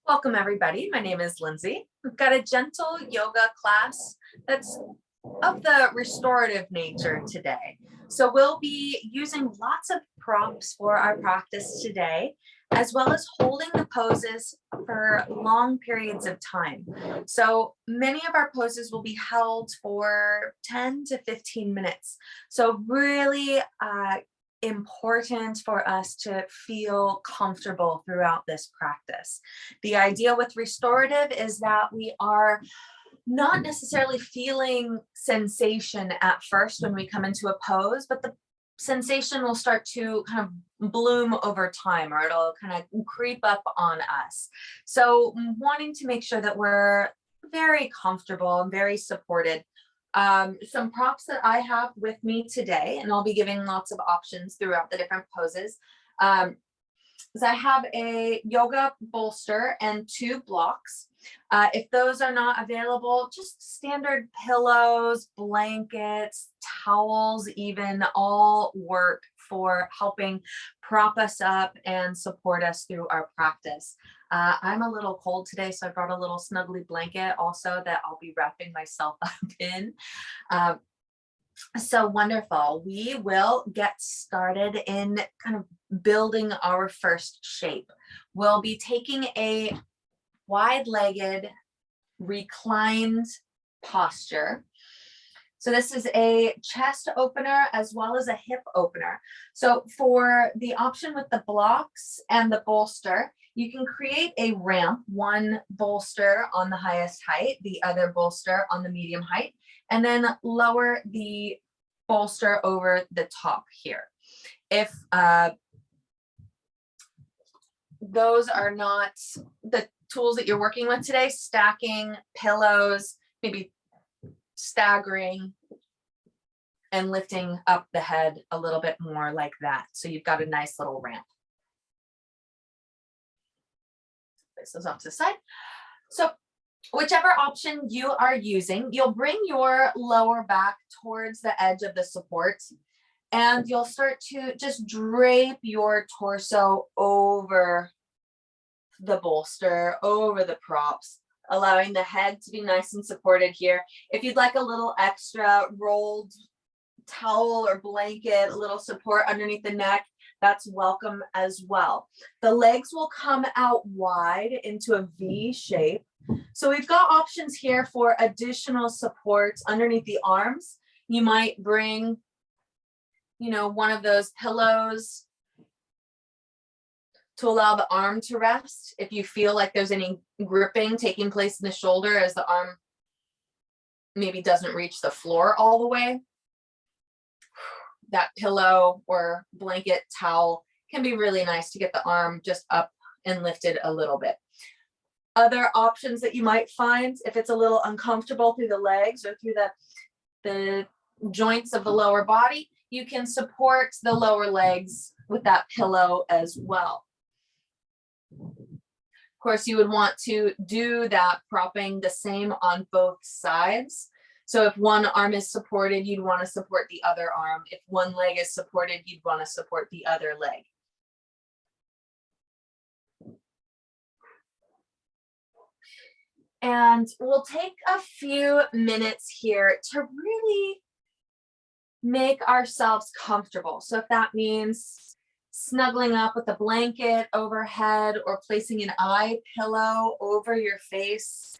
Welcome everybody. My name is Lindsay. We've got a gentle yoga class that's of the restorative nature today. So we'll be using lots of props for our practice today, as well as holding the poses for long periods of time. So many of our poses will be held for 10 to 15 minutes. So really important for us to feel comfortable throughout this practice. The idea with restorative is that we are not necessarily feeling sensation at first when we come into a pose, but the sensation will start to kind of bloom over time, or it'll kind of creep up on us. So wanting to make sure that we're very comfortable and very supported. Some props that I have with me today, and I'll be giving lots of options throughout the different poses. Is I have a yoga bolster and 2 blocks. If those are not available, just standard pillows, blankets, towels, even all work for helping prop us up and support us through our practice. I'm a little cold today, so I brought a little snuggly blanket also that I'll be wrapping myself up in. So wonderful. We will get started in kind of building our first shape. We'll be taking a wide-legged, reclined posture. So this is a chest opener as well as a hip opener. So for the option with the blocks and the bolster, you can create a ramp, one bolster on the highest height, the other bolster on the medium height, and then lower the bolster over the top here. If those are not the tools that you're working with today, stacking pillows, maybe staggering and lifting up the head a little bit more like that. So you've got a nice little ramp. Place those off to the side. So whichever option you are using, you'll bring your lower back towards the edge of the support, and you'll start to just drape your torso over the bolster, over the props, allowing the head to be nice and supported here. If you'd like a little extra rolled towel or blanket, a little support underneath the neck, that's welcome as well. The legs will come out wide into a V shape. So we've got options here for additional supports underneath the arms. You might bring, one of those pillows to allow the arm to rest. If you feel like there's any gripping taking place in the shoulder as the arm maybe doesn't reach the floor all the way, that pillow or blanket towel can be really nice to get the arm just up and lifted a little bit. Other options that you might find, if it's a little uncomfortable through the legs or through the joints of the lower body, you can support the lower legs with that pillow as well. Of course, you would want to do that propping the same on both sides. So if one arm is supported, you'd want to support the other arm. If one leg is supported, you'd want to support the other leg. And we'll take a few minutes here to really make ourselves comfortable. So if that means snuggling up with a blanket overhead or placing an eye pillow over your face,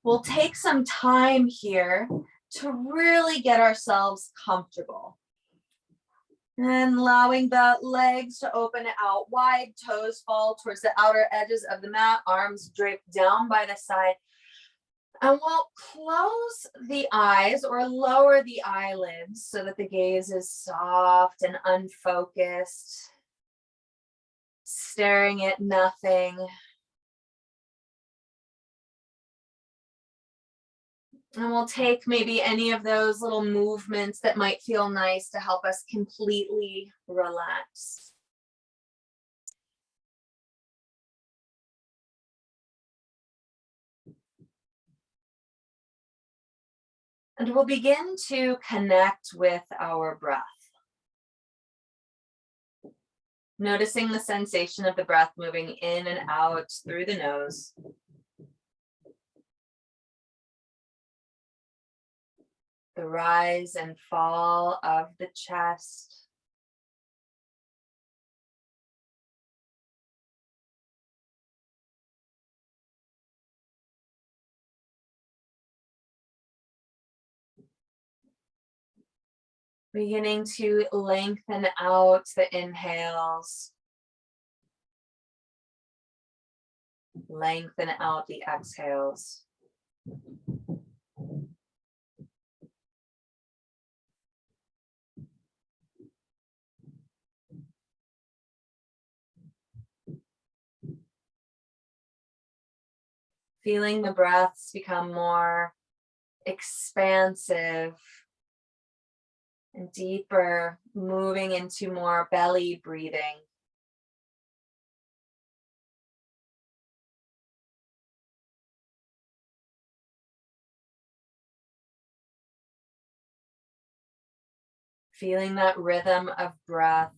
we'll take some time here to really get ourselves comfortable. And allowing the legs to open out wide, toes fall towards the outer edges of the mat, arms draped down by the side. And we'll close the eyes or lower the eyelids so that the gaze is soft and unfocused, staring at nothing. And we'll take maybe any of those little movements that might feel nice to help us completely relax. And we'll begin to connect with our breath. Noticing the sensation of the breath moving in and out through the nose. The rise and fall of the chest. Beginning to lengthen out the inhales. Lengthen out the exhales. Feeling the breaths become more expansive and deeper, moving into more belly breathing. Feeling that rhythm of breath.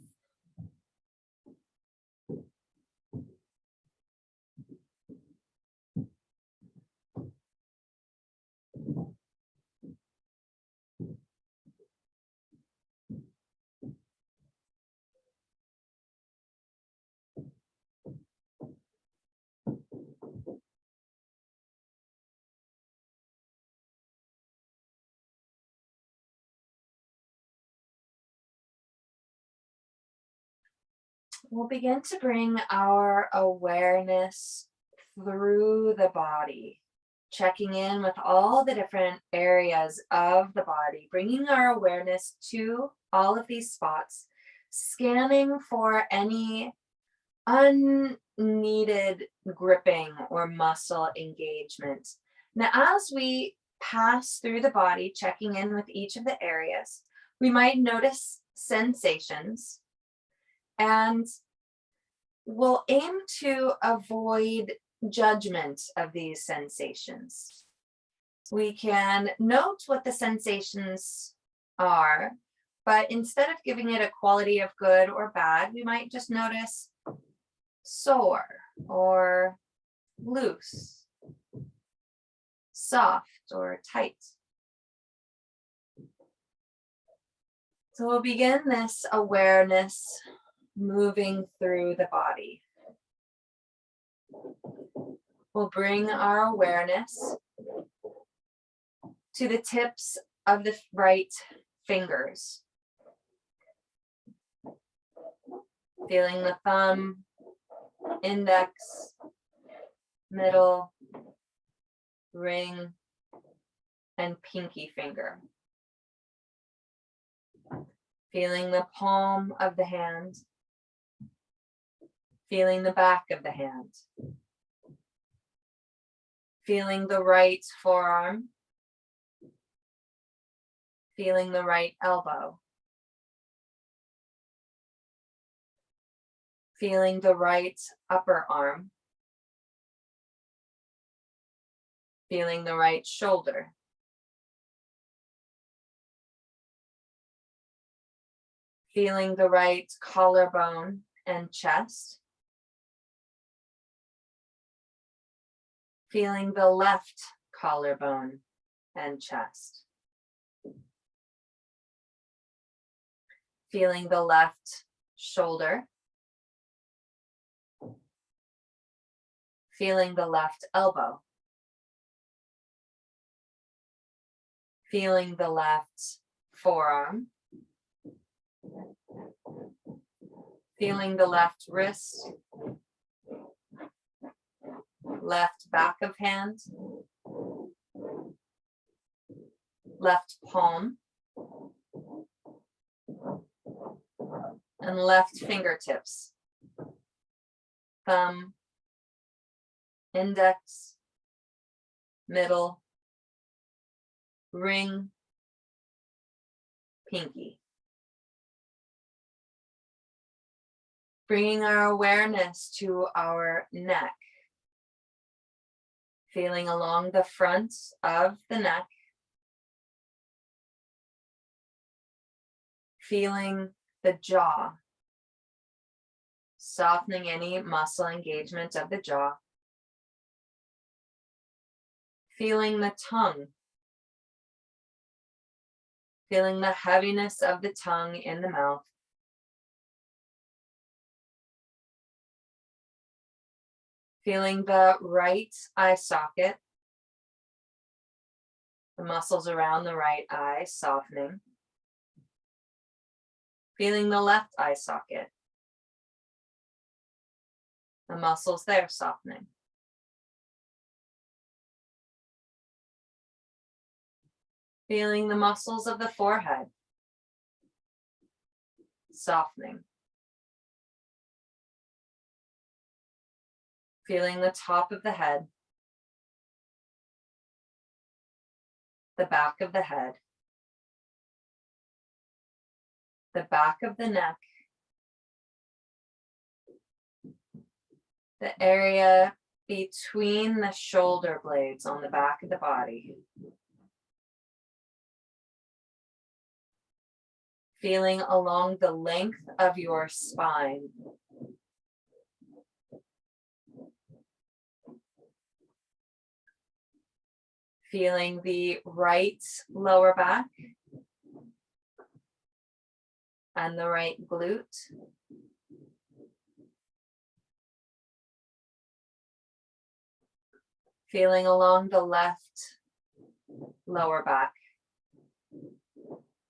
We'll begin to bring our awareness through the body, checking in with all the different areas of the body, bringing our awareness to all of these spots, scanning for any unneeded gripping or muscle engagement. Now, as we pass through the body, checking in with each of the areas, we might notice sensations, and we'll aim to avoid judgment of these sensations. We can note what the sensations are, but instead of giving it a quality of good or bad, we might just notice sore or loose, soft or tight. So we'll begin this awareness moving through the body. We'll bring our awareness to the tips of the right fingers. Feeling the thumb, index, middle, ring, and pinky finger. Feeling the palm of the hand. Feeling the back of the hand. Feeling the right forearm. Feeling the right elbow. Feeling the right upper arm. Feeling the right shoulder. Feeling the right collarbone and chest. Feeling the left collarbone and chest. Feeling the left shoulder. Feeling the left elbow. Feeling the left forearm. Feeling the left wrist. Left back of hand. Left palm. And left fingertips. Thumb, index, middle, ring, pinky. Bringing our awareness to our neck. Feeling along the front of the neck. Feeling the jaw. softening any muscle engagement of the jaw. Feeling the tongue. Feeling the heaviness of the tongue in the mouth. Feeling the right eye socket. The muscles around the right eye softening. Feeling the left eye socket. The muscles there softening. Feeling the muscles of the forehead softening. Feeling the top of the head, the back of the head, the back of the neck, the area between the shoulder blades on the back of the body. Feeling along the length of your spine. Feeling the right lower back and the right glute. Feeling along the left lower back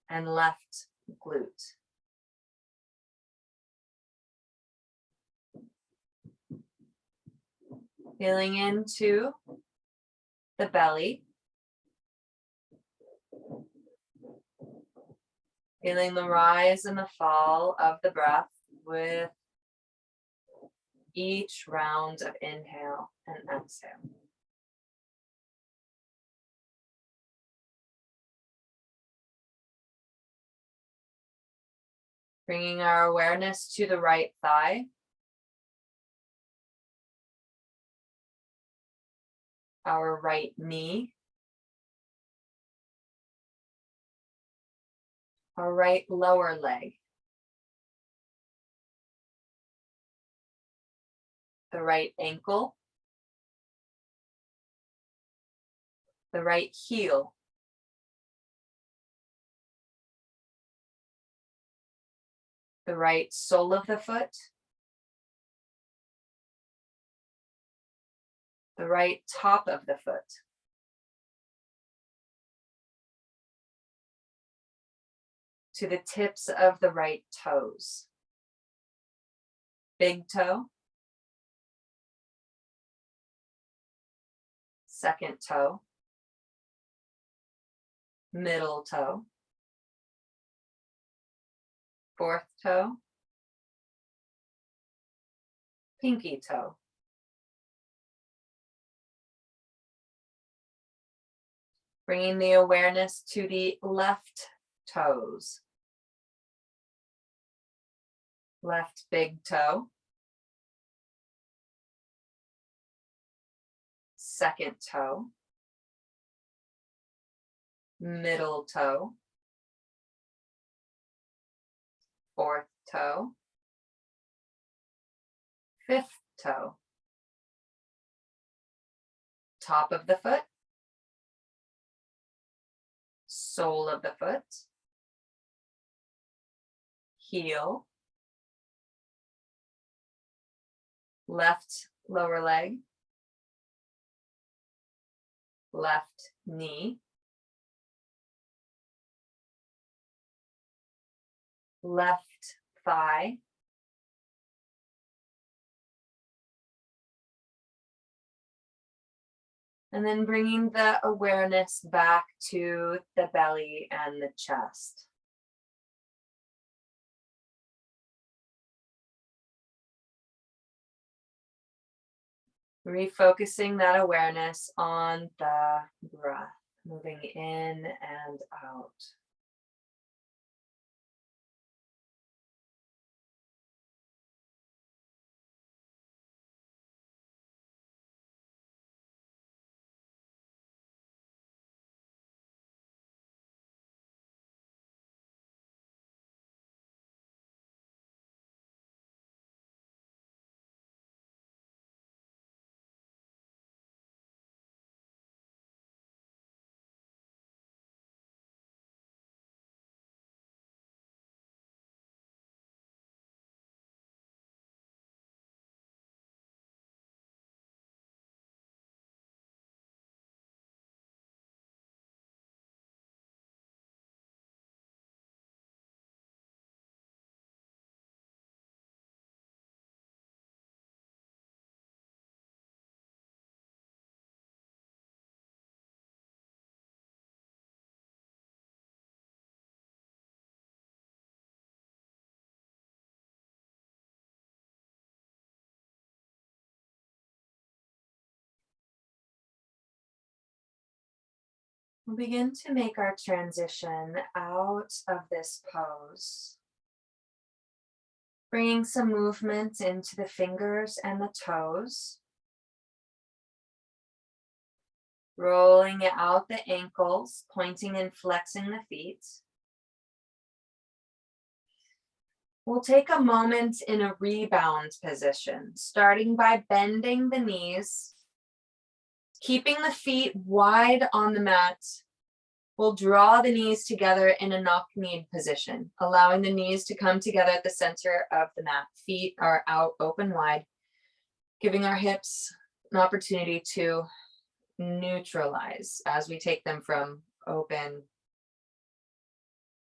and left glute. Feeling into the belly. Feeling the rise and the fall of the breath with each round of inhale and exhale. Bringing our awareness to the right thigh. Our right knee. Our right lower leg. The right ankle. The right heel. The right sole of the foot. The right top of the foot. To the tips of the right toes. Big toe. Second toe. Middle toe. Fourth toe. Pinky toe. Bringing the awareness to the left toes. Left big toe. Second toe. Middle toe. Fourth toe. Fifth toe. Top of the foot. Sole of the foot. Heel. Left lower leg. Left knee. Left thigh. And then bringing the awareness back to the belly and the chest. Refocusing that awareness on the breath, moving in and out. We'll begin to make our transition out of this pose, bringing some movement into the fingers and the toes, rolling out the ankles, pointing and flexing the feet. We'll take a moment in a rebound position, starting by bending the knees, keeping the feet wide on the mat. We'll draw the knees together in a knock-kneed position, allowing the knees to come together at the center of the mat. Feet are out open wide, giving our hips an opportunity to neutralize as we take them from open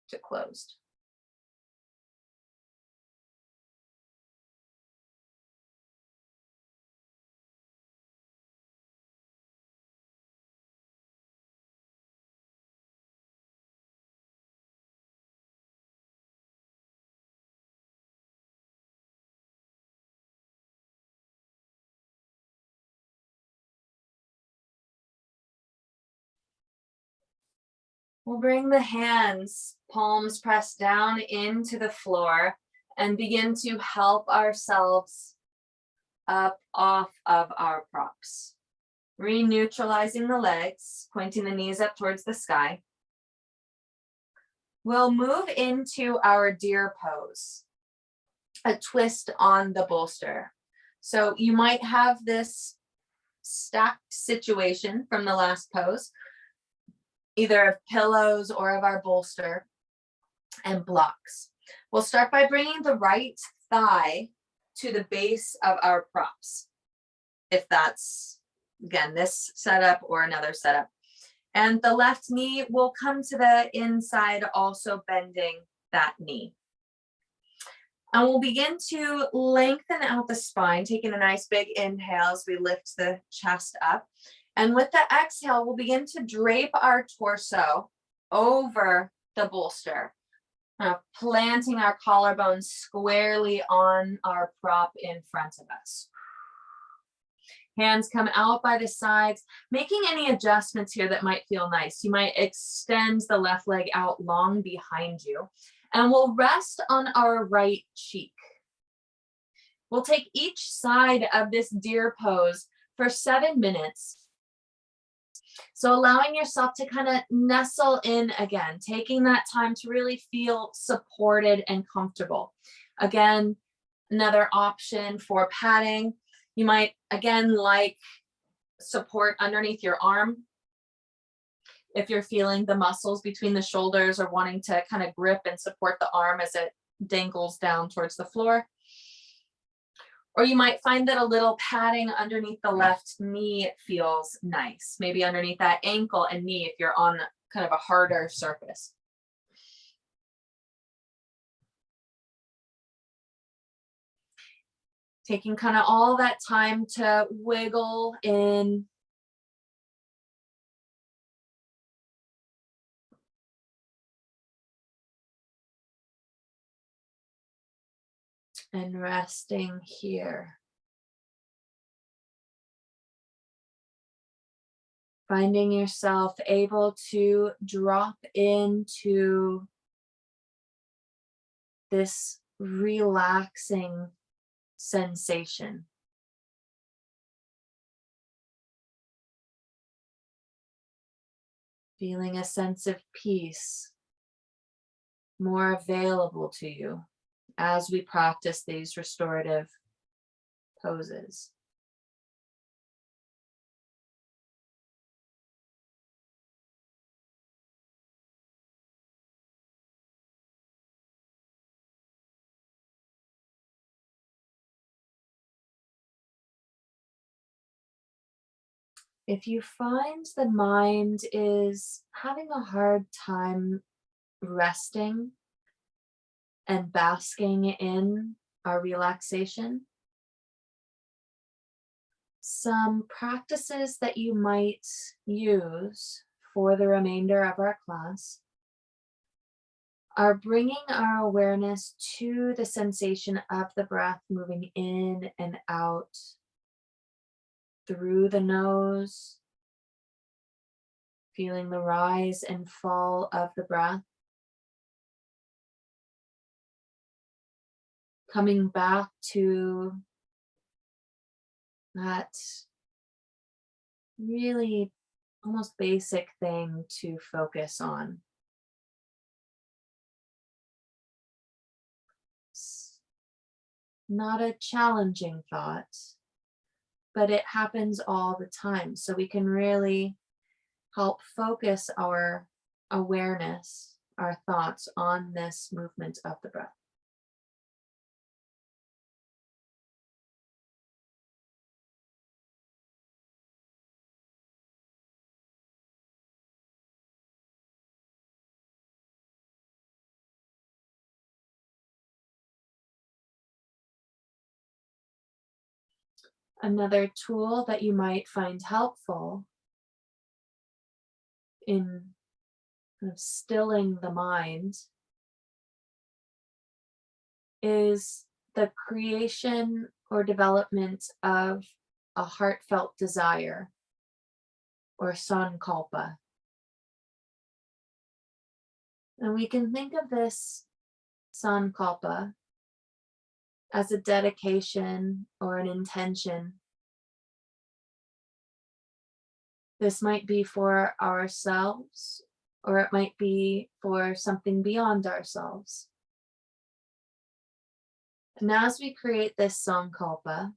to closed. We'll bring the hands, palms pressed down into the floor, and begin to help ourselves up off of our props. Re-neutralizing the legs, pointing the knees up towards the sky. We'll move into our deer pose, a twist on the bolster. So you might have this stacked situation from the last pose, either of pillows or of our bolster and blocks. We'll start by bringing the right thigh to the base of our props, if that's, again, this setup or another setup. And the left knee will come to the inside, also bending that knee. And we'll begin to lengthen out the spine, taking a nice big inhale as we lift the chest up. And with the exhale, we'll begin to drape our torso over the bolster, planting our collarbones squarely on our prop in front of us. Hands come out by the sides, making any adjustments here that might feel nice. You might extend the left leg out long behind you, and we'll rest on our right cheek. We'll take each side of this deer pose for 7 minutes. So allowing yourself to kind of nestle in again, taking that time to really feel supported and comfortable. Again, another option for padding. You might, again, like support underneath your arm. If you're feeling the muscles between the shoulders or wanting to kind of grip and support the arm as it dangles down towards the floor. Or you might find that a little padding underneath the left knee feels nice. Maybe underneath that ankle and knee if you're on kind of a harder surface. Taking kind of all that time to wiggle in. And resting here. Finding yourself able to drop into this relaxing sensation. Feeling a sense of peace more available to you as we practice these restorative poses. If you find the mind is having a hard time resting and basking in our relaxation, some practices that you might use for the remainder of our class are bringing our awareness to the sensation of the breath moving in and out through the nose, feeling the rise and fall of the breath, coming back to that really almost basic thing to focus on. It's not a challenging thought, but it happens all the time. So we can really help focus our awareness, our thoughts on this movement of the breath. Another tool that you might find helpful in kind of stilling the mind is the creation or development of a heartfelt desire or sankalpa. And we can think of this sankalpa as a dedication or an intention. This might be for ourselves, or it might be for something beyond ourselves. And as we create this sankalpa,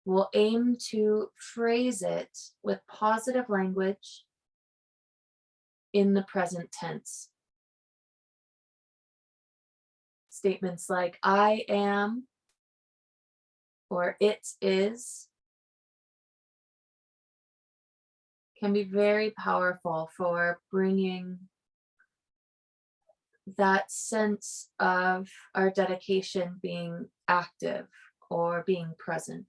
we'll aim to phrase it with positive language in the present tense. Statements like I am or it is can be very powerful for bringing that sense of our dedication being active or being present.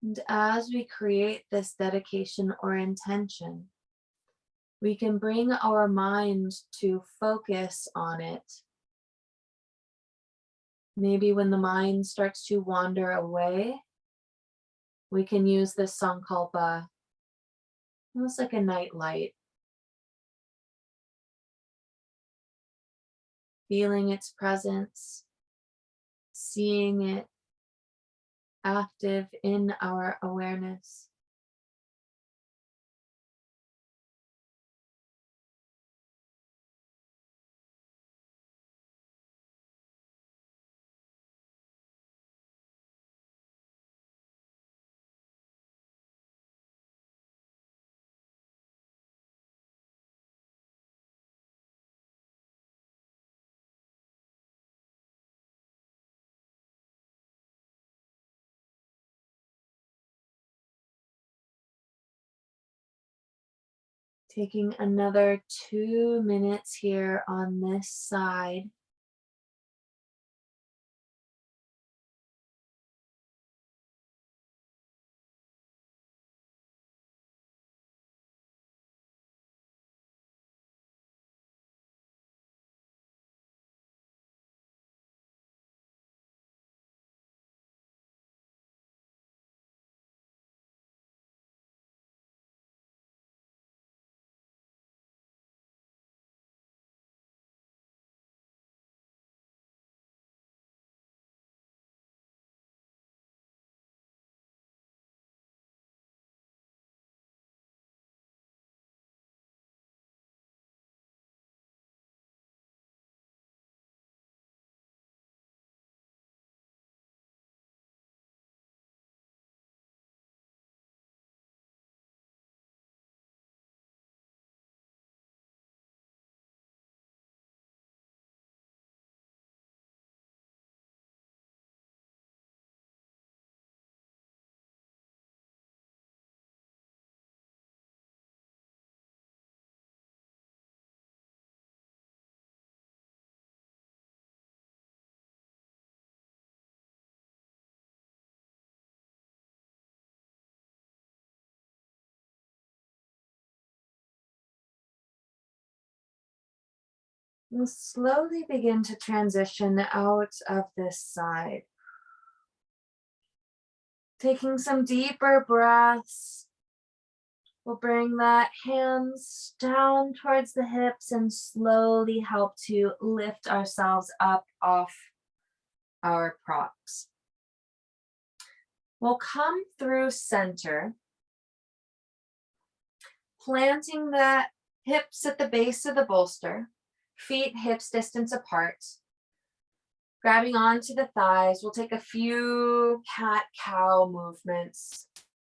And as we create this dedication or intention, we can bring our mind to focus on it. Maybe when the mind starts to wander away, we can use this sankalpa almost like a night light, feeling its presence, seeing it active in our awareness. Taking another 2 minutes here on this side. We'll slowly begin to transition out of this side. Taking some deeper breaths. We'll bring that hands down towards the hips and slowly help to lift ourselves up off our props. We'll come through center, planting the hips at the base of the bolster, feet hips distance apart. Grabbing onto the thighs, we'll take a few cat-cow movements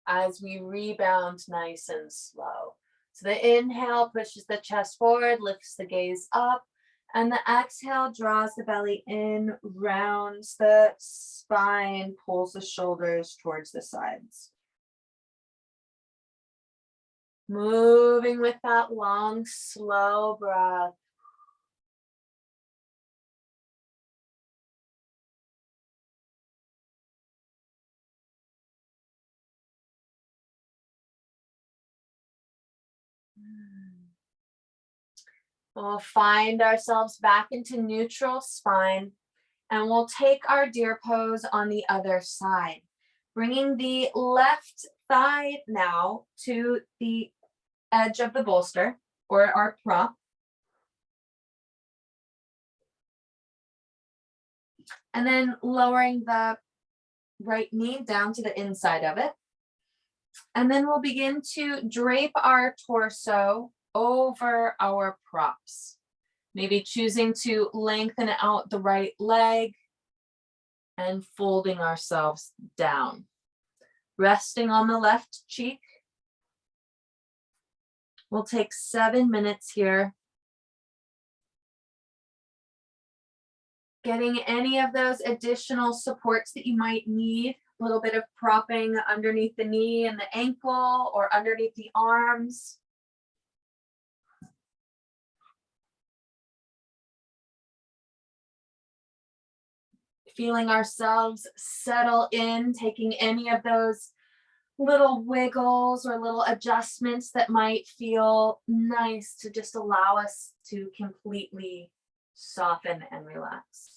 as we rebound nice and slow. So the inhale pushes the chest forward, lifts the gaze up, and the exhale draws the belly in, rounds the spine, pulls the shoulders towards the sides. Moving with that long, slow breath. We'll find ourselves back into neutral spine, and we'll take our deer pose on the other side, bringing the left thigh now to the edge of the bolster or our prop. And then lowering the right knee down to the inside of it. And then we'll begin to drape our torso over our props. Maybe choosing to lengthen out the right leg and folding ourselves down. Resting on the left cheek. We'll take 7 minutes here. Getting any of those additional supports that you might need. A little bit of propping underneath the knee and the ankle or underneath the arms. Feeling ourselves settle in, taking any of those little wiggles or little adjustments that might feel nice to just allow us to completely soften and relax.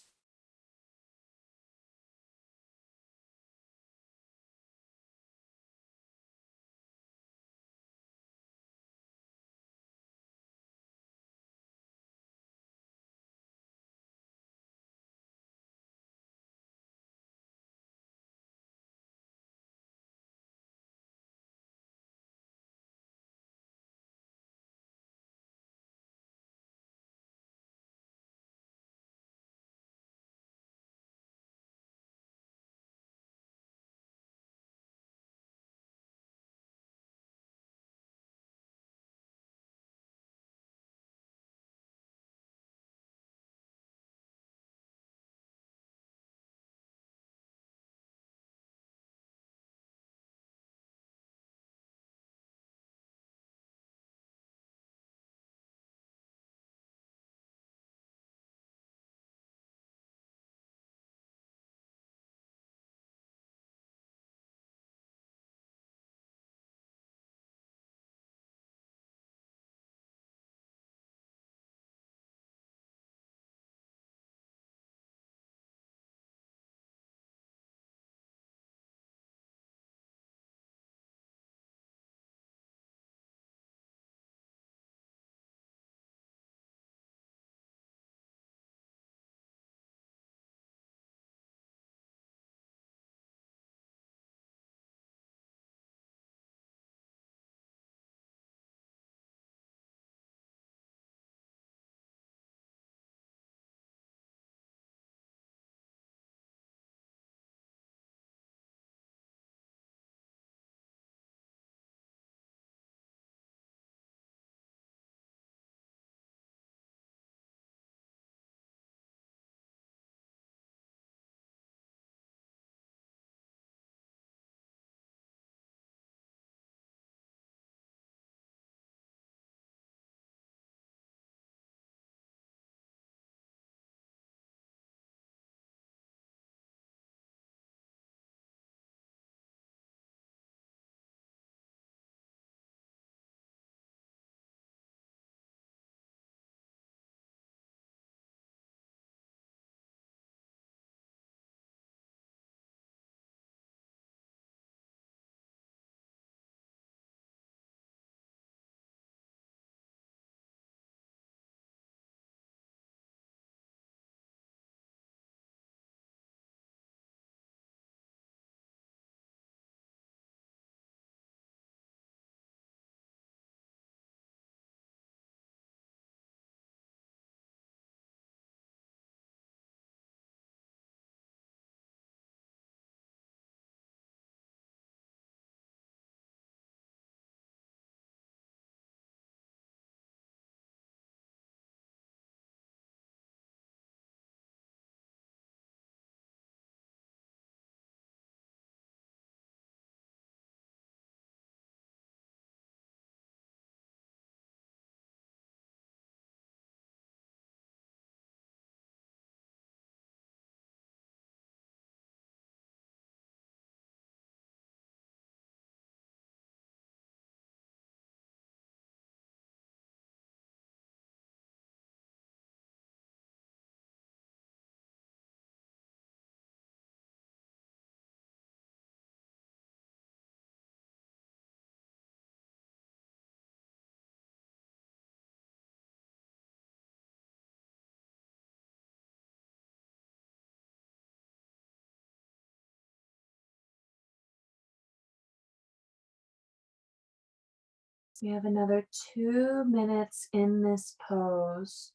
You have another 2 minutes in this pose.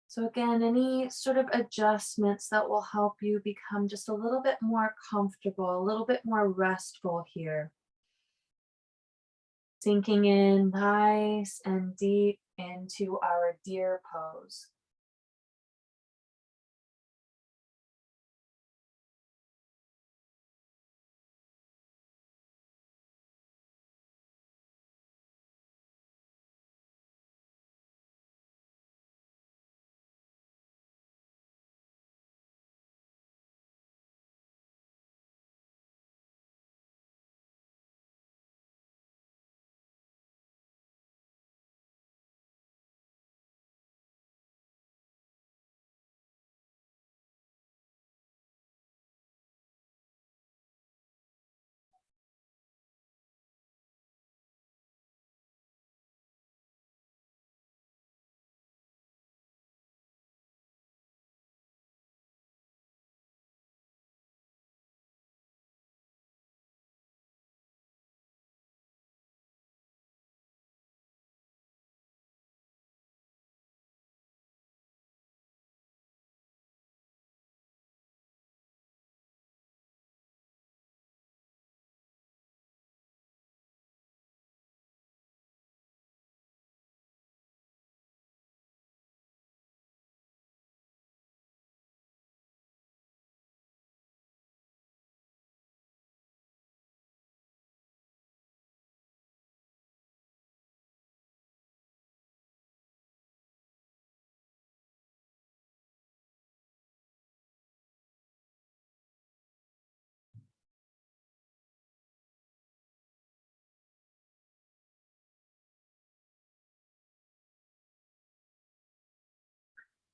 So again, any sort of adjustments that will help you become just a little bit more comfortable, a little bit more restful here. Sinking in nice and deep into our deer pose.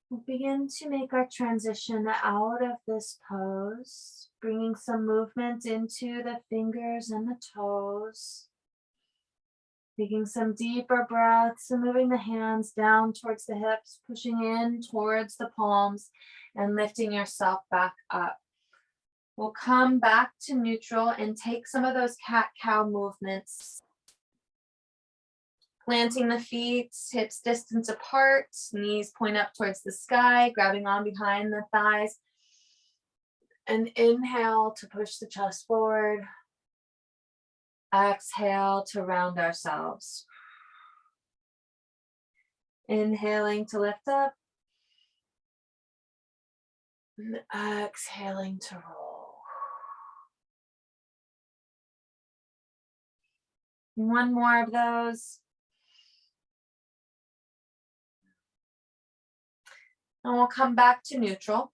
We'll begin to make our transition out of this pose, bringing some movement into the fingers and the toes. Taking some deeper breaths and moving the hands down towards the hips, pushing in towards the palms and lifting yourself back up. We'll come back to neutral and take some of those cat-cow movements. Planting the feet, hips distance apart, knees point up towards the sky, grabbing on behind the thighs. And inhale to push the chest forward. Exhale to round ourselves. Inhaling to lift up. And exhaling to roll. One more of those. And we'll come back to neutral.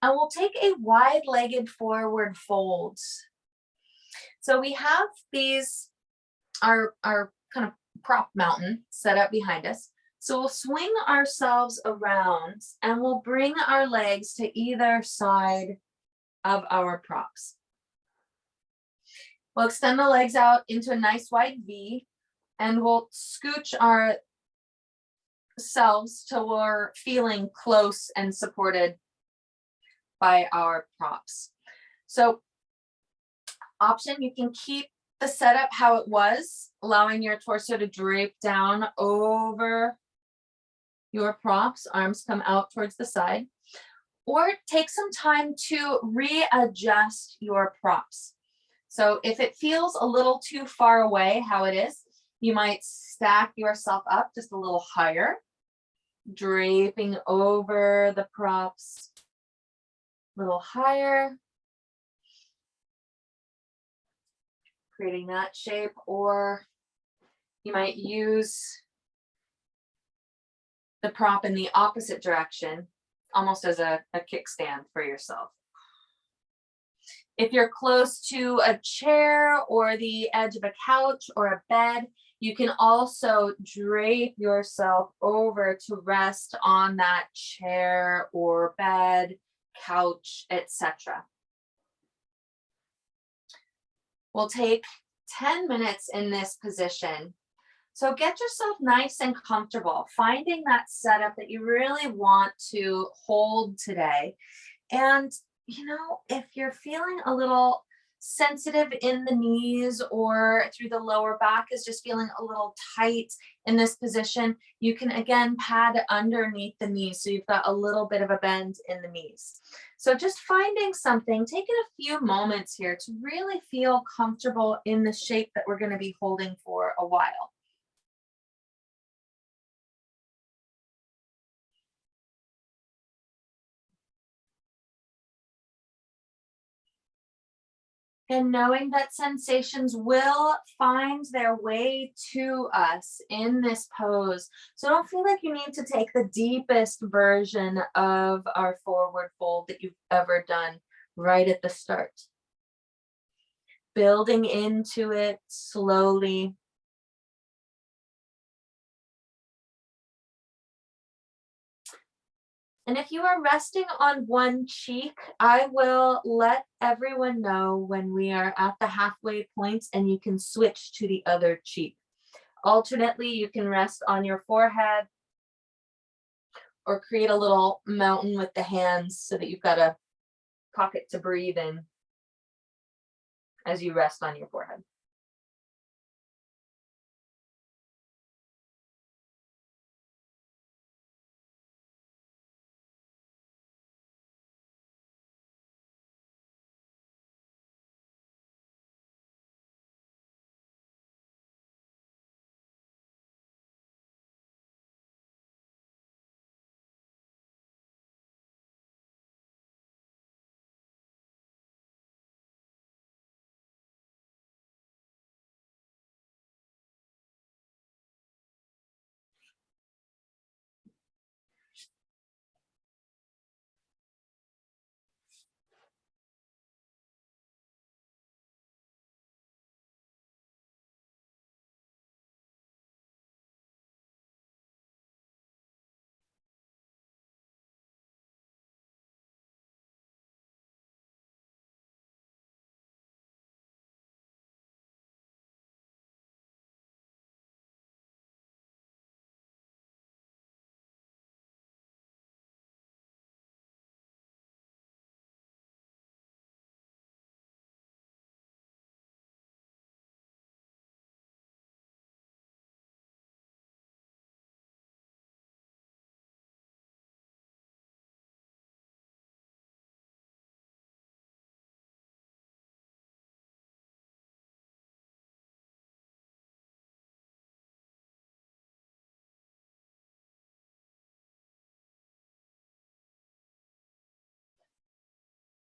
And we'll take a wide-legged forward fold. So we have these, our kind of prop mountain set up behind us. So we'll swing ourselves around and we'll bring our legs to either side of our props. We'll extend the legs out into a nice wide V and we'll scooch ourselves till we're feeling close and supported by our props. So option, you can keep the setup how it was, allowing your torso to drape down over your props, arms come out towards the side, or take some time to readjust your props. So if it feels a little too far away how it is, you might stack yourself up just a little higher, draping over the props, a little higher, creating that shape, or you might use the prop in the opposite direction, almost as a kickstand for yourself. If you're close to a chair or the edge of a couch or a bed, you can also drape yourself over to rest on that chair or bed, couch, etc. We'll take 10 minutes in this position. So get yourself nice and comfortable, finding that setup that you really want to hold today. And, you know, if you're feeling a little sensitive in the knees or through the lower back is just feeling a little tight in this position, you can again pad underneath the knees so you've got a little bit of a bend in the knees. So just finding something, taking a few moments here to really feel comfortable in the shape that we're going to be holding for a while. And knowing that sensations will find their way to us in this pose. So don't feel like you need to take the deepest version of our forward fold that you've ever done right at the start. Building into it slowly. And if you are resting on one cheek, I will let everyone know when we are at the halfway point and you can switch to the other cheek. Alternately, you can rest on your forehead or create a little mountain with the hands so that you've got a pocket to breathe in as you rest on your forehead.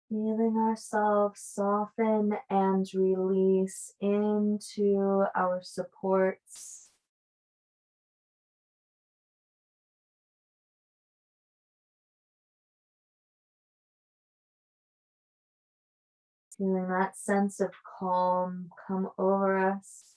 Feeling ourselves soften and release into our supports. Feeling that sense of calm come over us.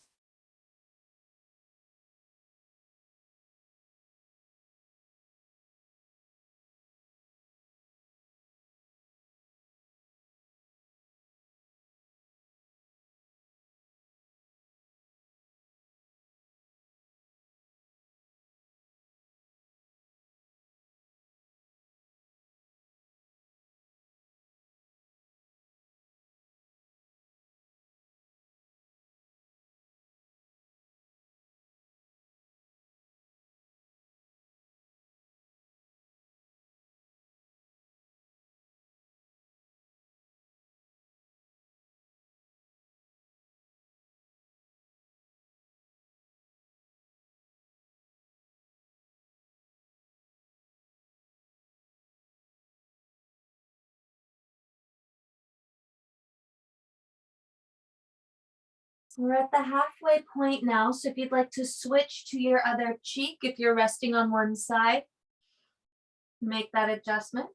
We're at the halfway point now, so if you'd like to switch to your other cheek, if you're resting on one side, make that adjustment.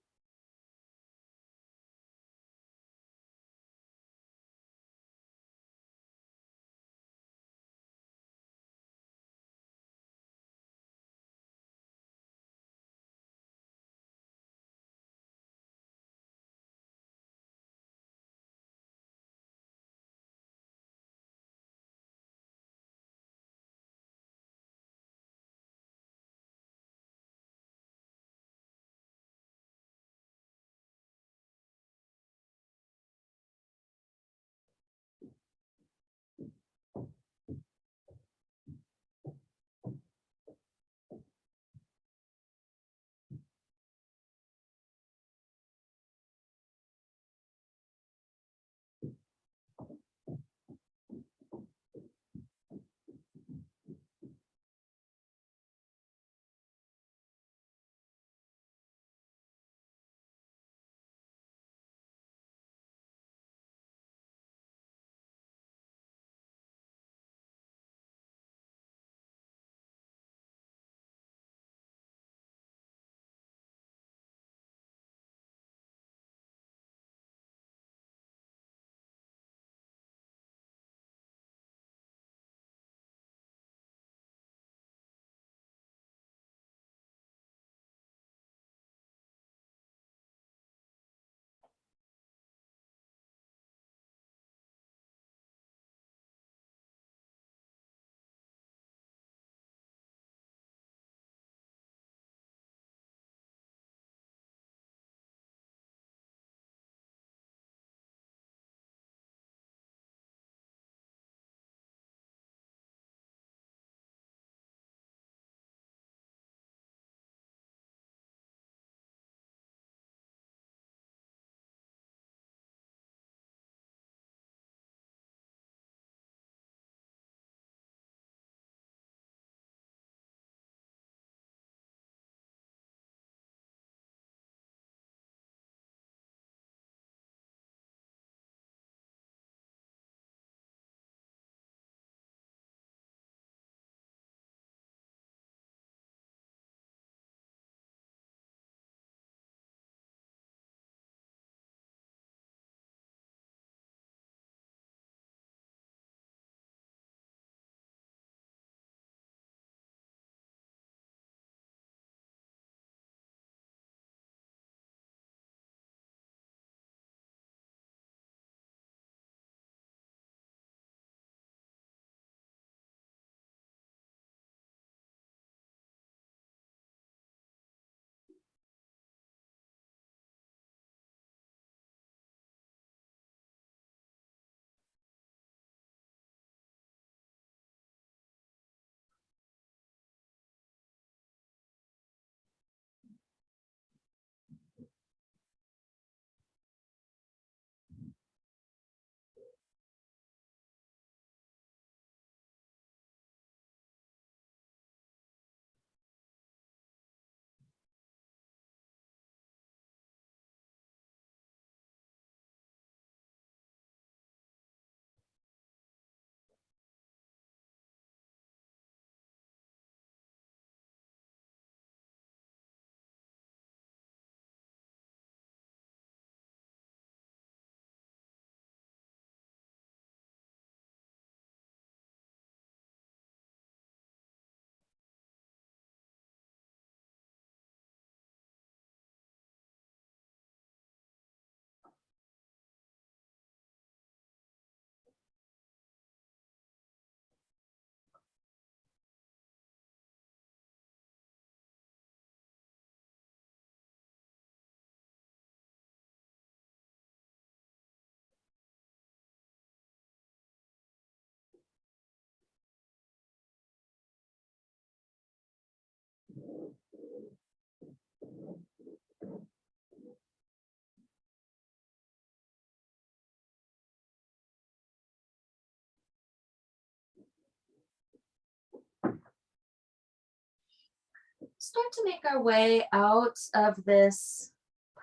start to make our way out of this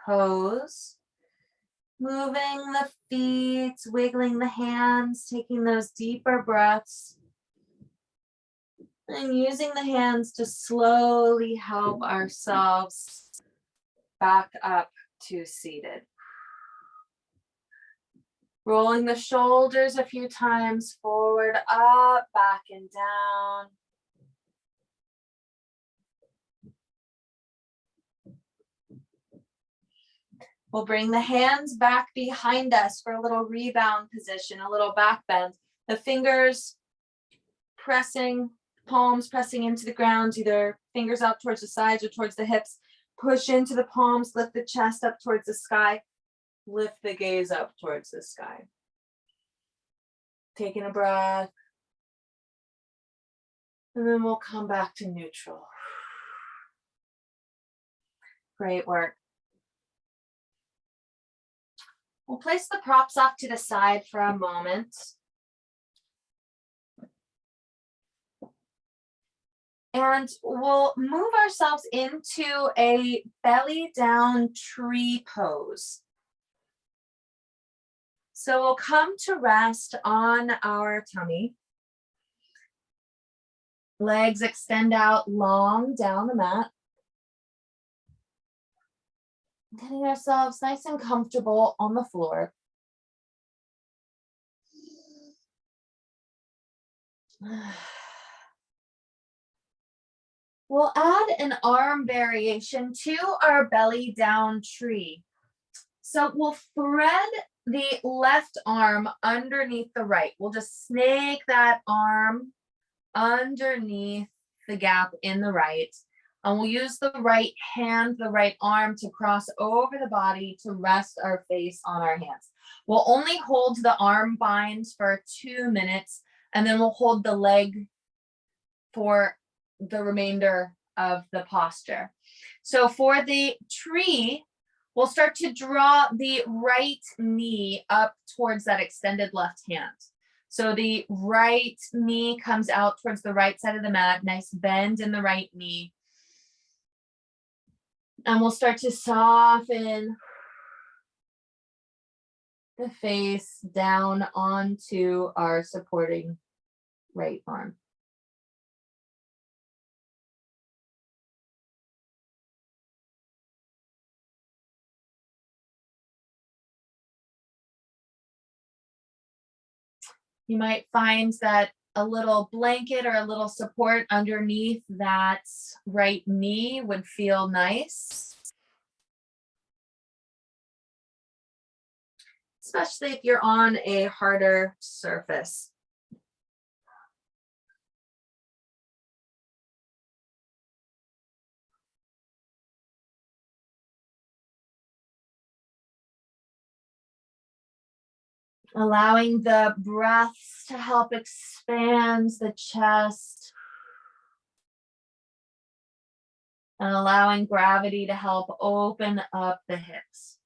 pose. Moving the feet, wiggling the hands, taking those deeper breaths. And using the hands to slowly help ourselves back up to seated. Rolling the shoulders a few times, forward, up, back and down. We'll bring the hands back behind us for a little rebound position, a little back bend. The fingers pressing, palms pressing into the ground, either fingers out towards the sides or towards the hips. Push into the palms, lift the chest up towards the sky. Lift the gaze up towards the sky. Taking a breath. And then we'll come back to neutral. Great work. We'll place the props off to the side for a moment. And we'll move ourselves into a belly down tree pose. So we'll come to rest on our tummy. Legs extend out long down the mat. Getting ourselves nice and comfortable on the floor. We'll add an arm variation to our belly down tree. So we'll thread the left arm underneath the right. We'll just snake that arm underneath the gap in the right. And we'll use the right hand, the right arm to cross over the body to rest our face on our hands. We'll only hold the arm binds for 2 minutes, and then we'll hold the leg for the remainder of the posture. So for the tree, we'll start to draw the right knee up towards that extended left hand. So the right knee comes out towards the right side of the mat, nice bend in the right knee. And we'll start to soften the face down onto our supporting right arm. You might find that a little blanket or a little support underneath that right knee would feel nice. Especially if you're on a harder surface. Allowing the breaths to help expand the chest. And allowing gravity to help open up the hips.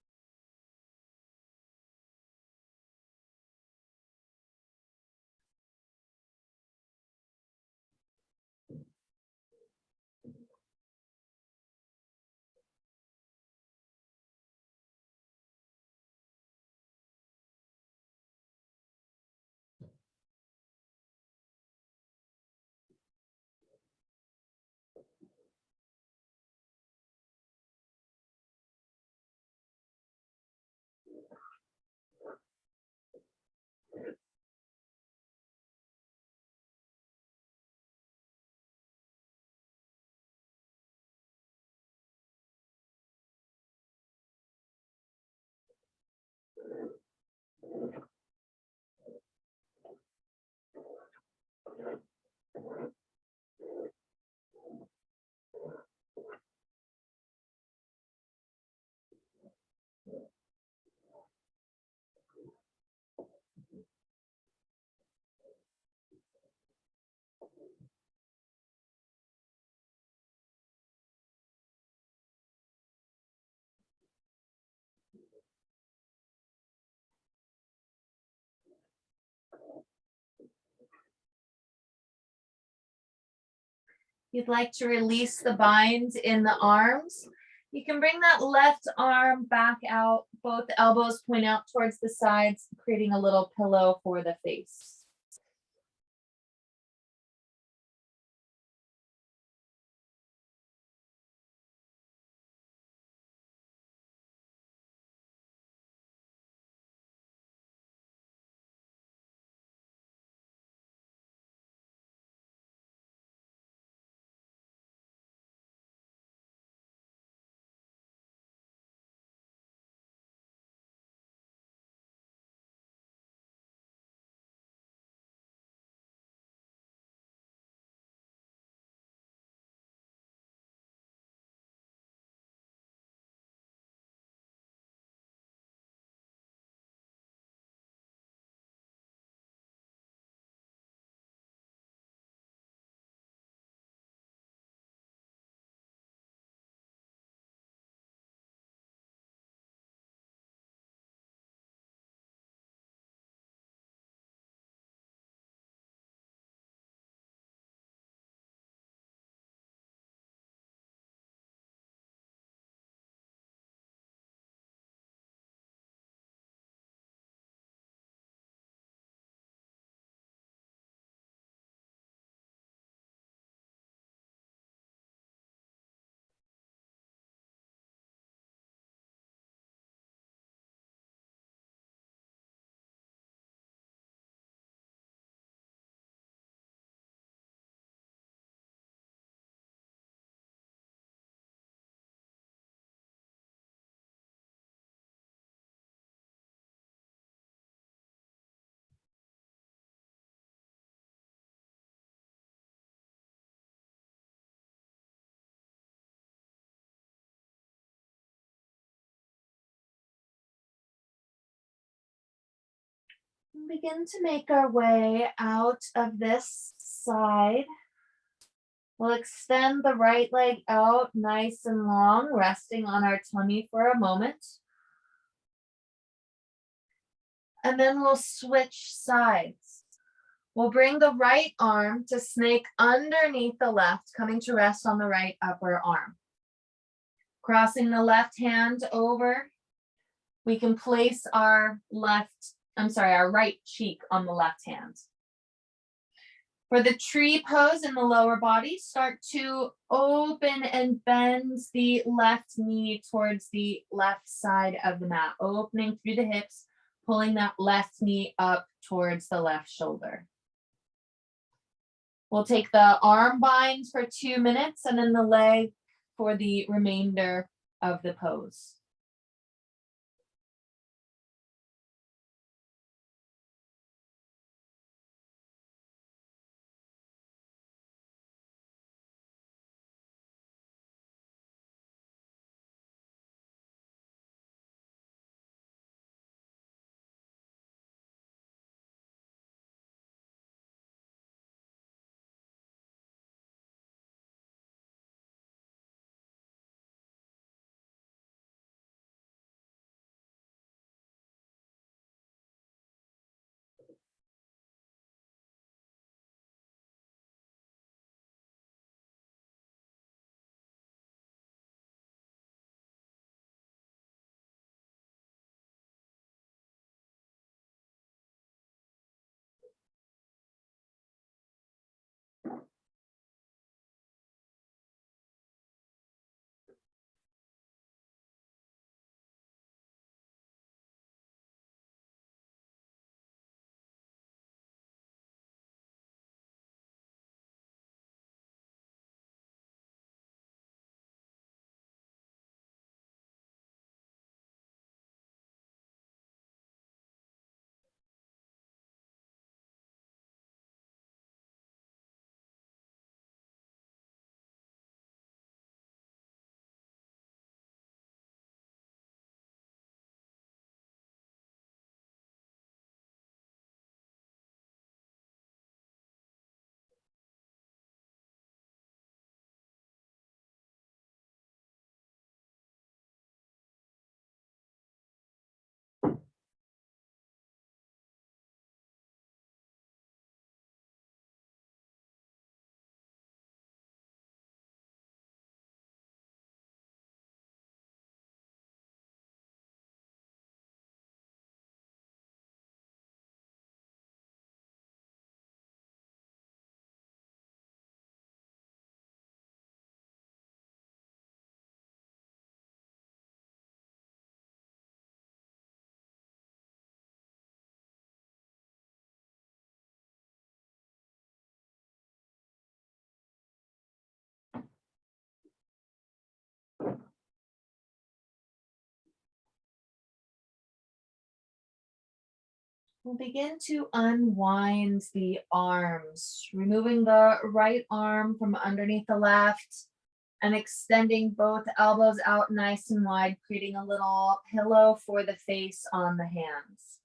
You'd like to release the bind in the arms. You can bring that left arm back out. Both elbows point out towards the sides, creating a little pillow for the face. Begin to make our way out of this side. We'll extend the right leg out nice and long, resting on our tummy for a moment. And then we'll switch sides. We'll bring the right arm to snake underneath the left, coming to rest on the right upper arm. Crossing the left hand over, we can place our right cheek on the left hand. For the tree pose in the lower body, start to open and bend the left knee towards the left side of the mat, opening through the hips, pulling that left knee up towards the left shoulder. We'll take the arm binds for 2 minutes and then the leg for the remainder of the pose. We'll begin to unwind the arms, removing the right arm from underneath the left and extending both elbows out nice and wide, creating a little pillow for the face on the hands.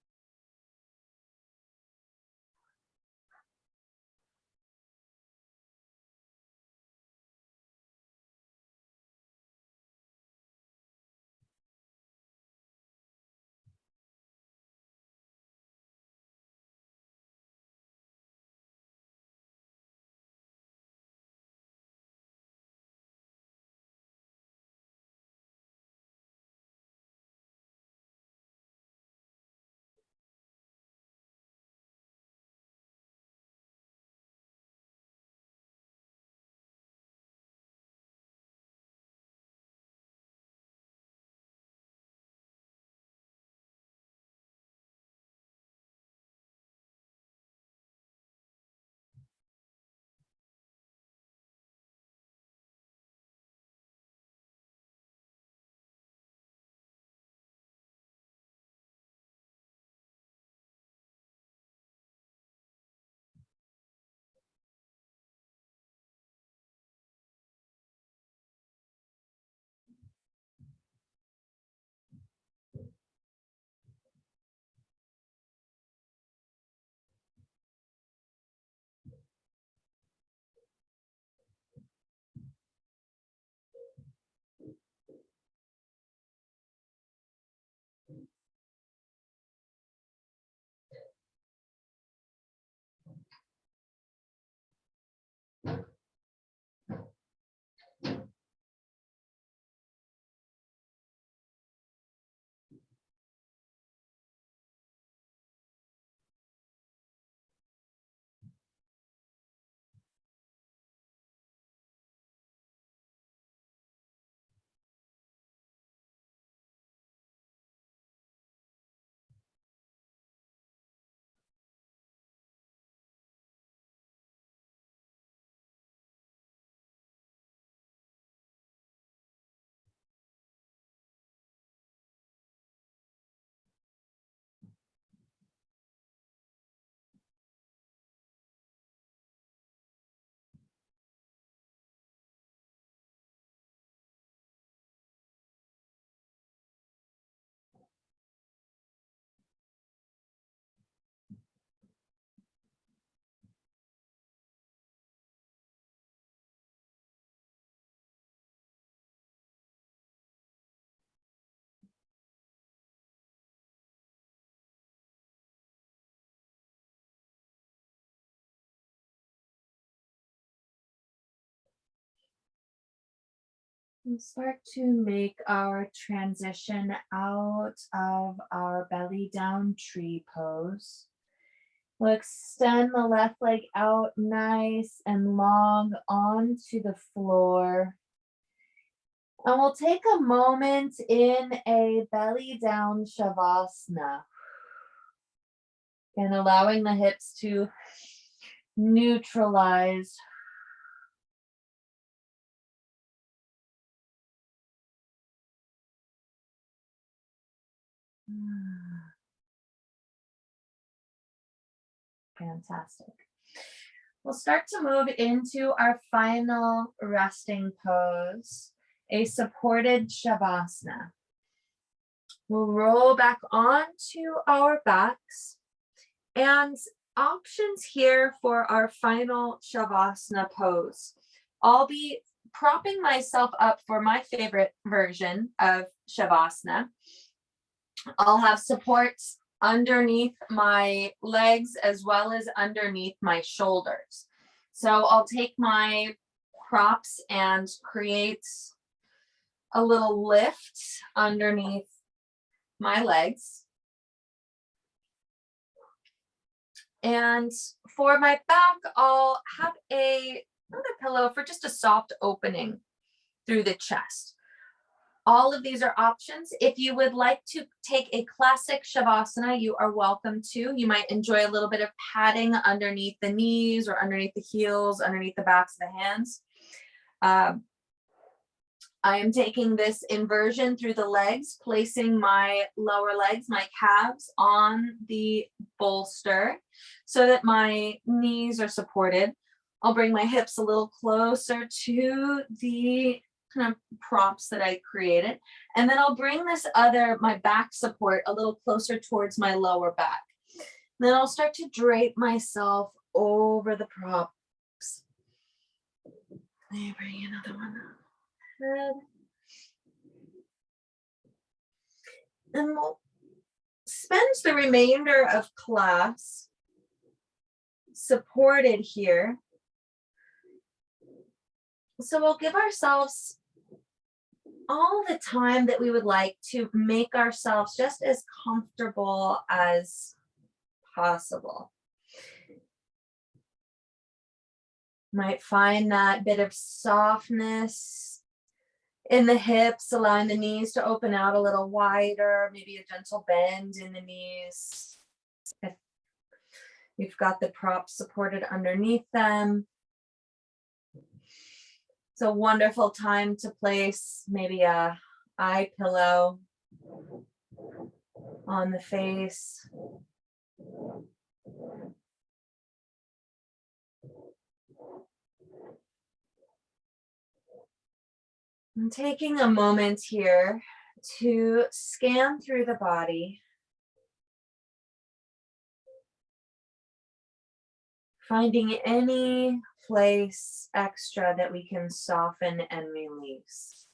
And start to make our transition out of our belly down tree pose. We'll extend the left leg out nice and long onto the floor. And we'll take a moment in a belly down shavasana. And allowing the hips to neutralize. Fantastic. We'll start to move into our final resting pose, a supported shavasana. We'll roll back onto our backs, and options here for our final shavasana pose. I'll be propping myself up for my favorite version of shavasana. I'll have supports underneath my legs as well as underneath my shoulders. So I'll take my props and create a little lift underneath my legs. And for my back, I'll have another pillow for just a soft opening through the chest. All of these are options. If you would like to take a classic shavasana, you are welcome to. You might enjoy a little bit of padding underneath the knees or underneath the heels, underneath the backs of the hands. I am taking this inversion through the legs, placing my lower legs, my calves on the bolster so that my knees are supported. I'll bring my hips a little closer to the kind of props that I created. And then I'll bring my back support a little closer towards my lower back. Then I'll start to drape myself over the props. There, bring another one up. Good. And we'll spend the remainder of class supported here. So we'll give ourselves all the time that we would like to make ourselves just as comfortable as possible. Might find that bit of softness in the hips, allowing the knees to open out a little wider, maybe a gentle bend in the knees. If you've got the props supported underneath them. It's a wonderful time to place maybe a eye pillow on the face. I'm taking a moment here to scan through the body, finding any place extra that we can soften and release.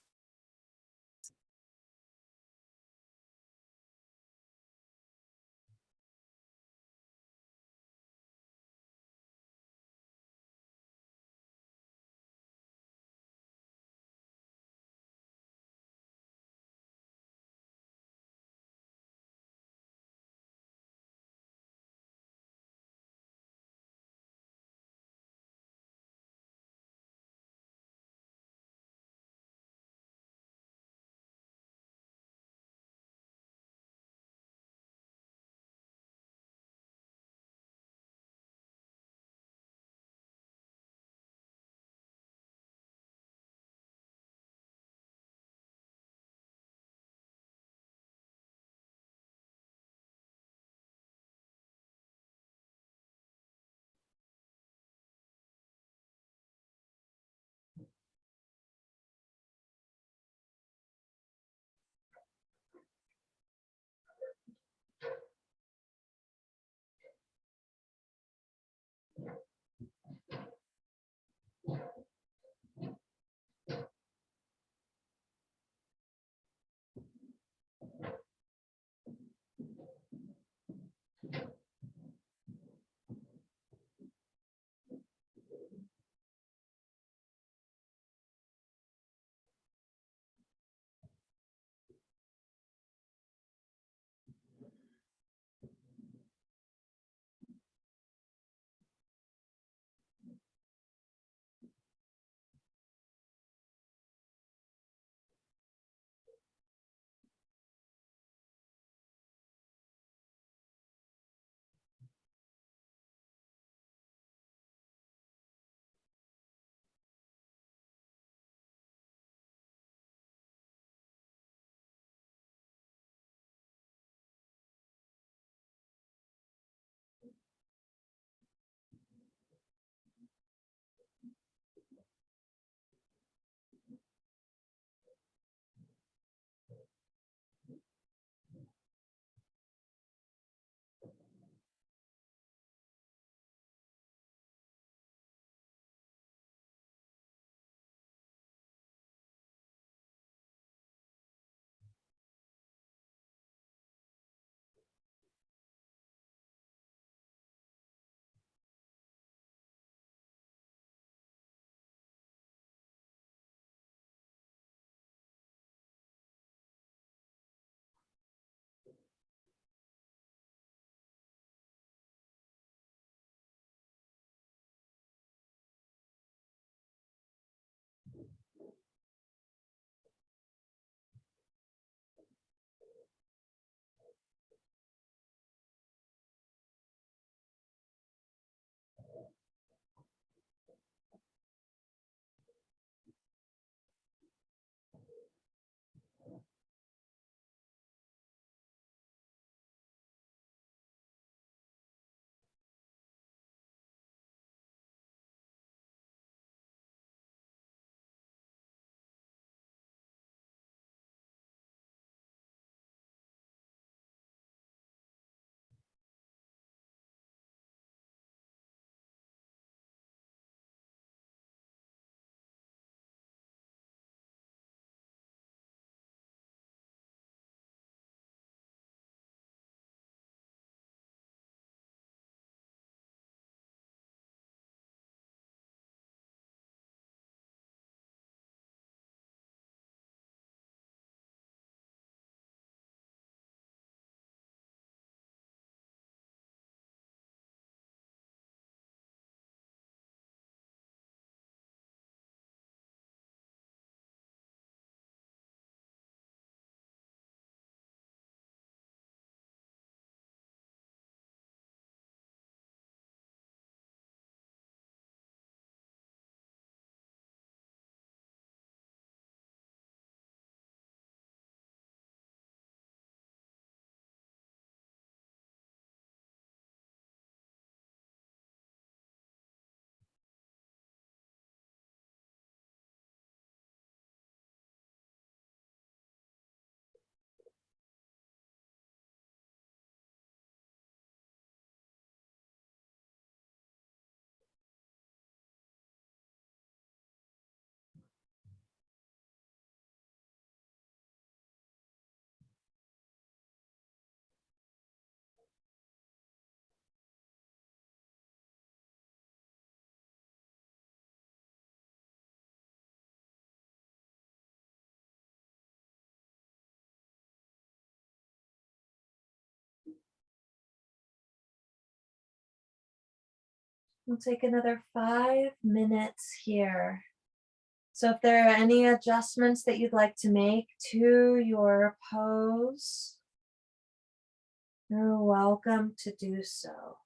We'll take another 5 minutes here. So if there are any adjustments that you'd like to make to your pose, you're welcome to do so.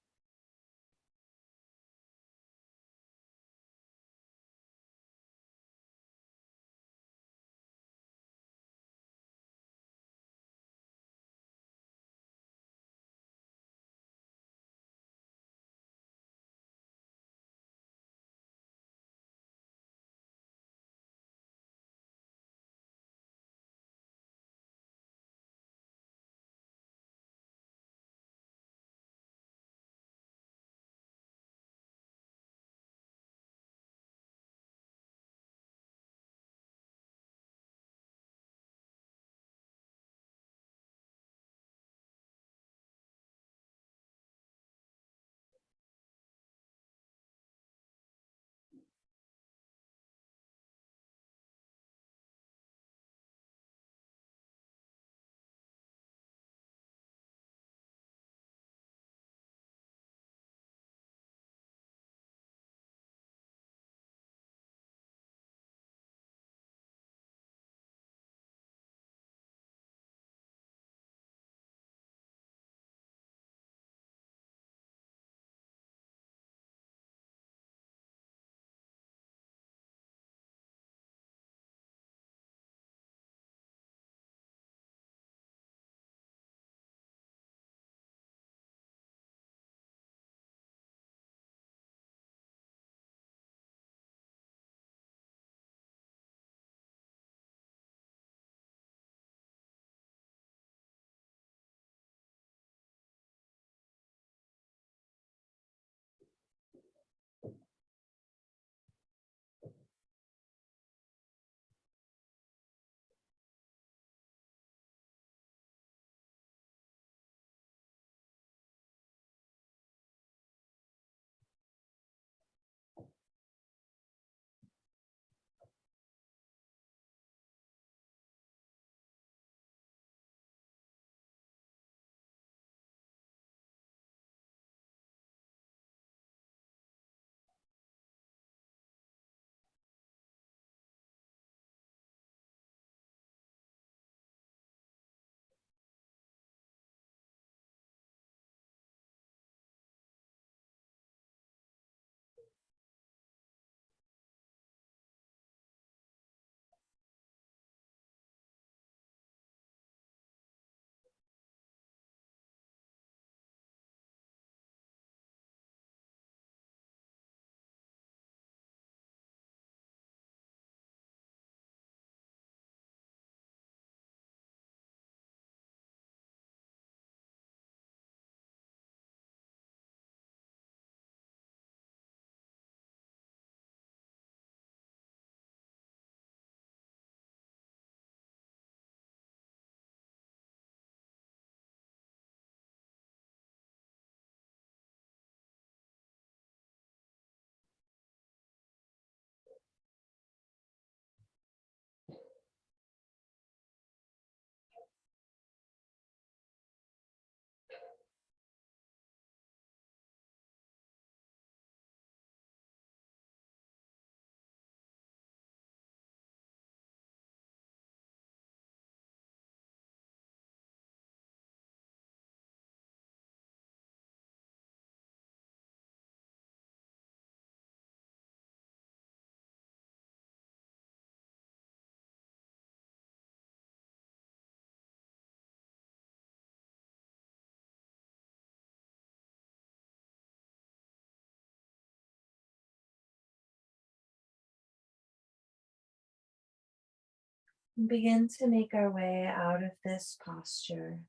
Begin to make our way out of this posture,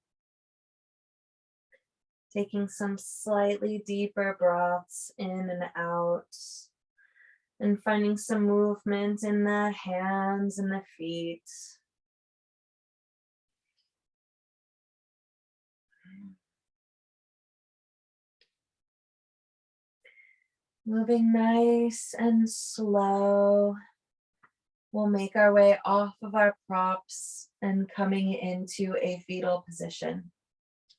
taking some slightly deeper breaths in and out, and finding some movement in the hands and the feet. Moving nice and slow, we'll make our way off of our props and coming into a fetal position,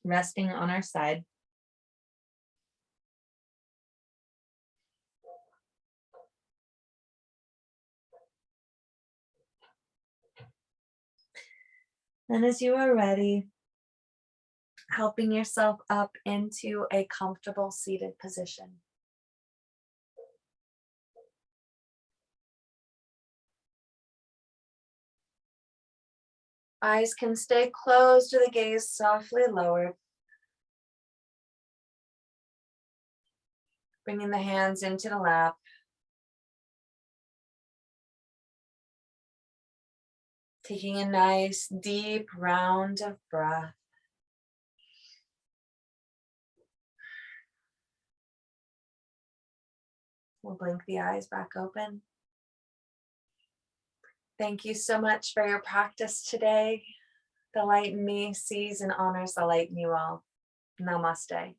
resting on our side. And as you are ready, helping yourself up into a comfortable seated position. Eyes can stay closed or the gaze softly lowered. Bringing the hands into the lap. Taking a nice deep round of breath. We'll blink the eyes back open. Thank you so much for your practice today. The light in me sees and honors the light in you all. Namaste.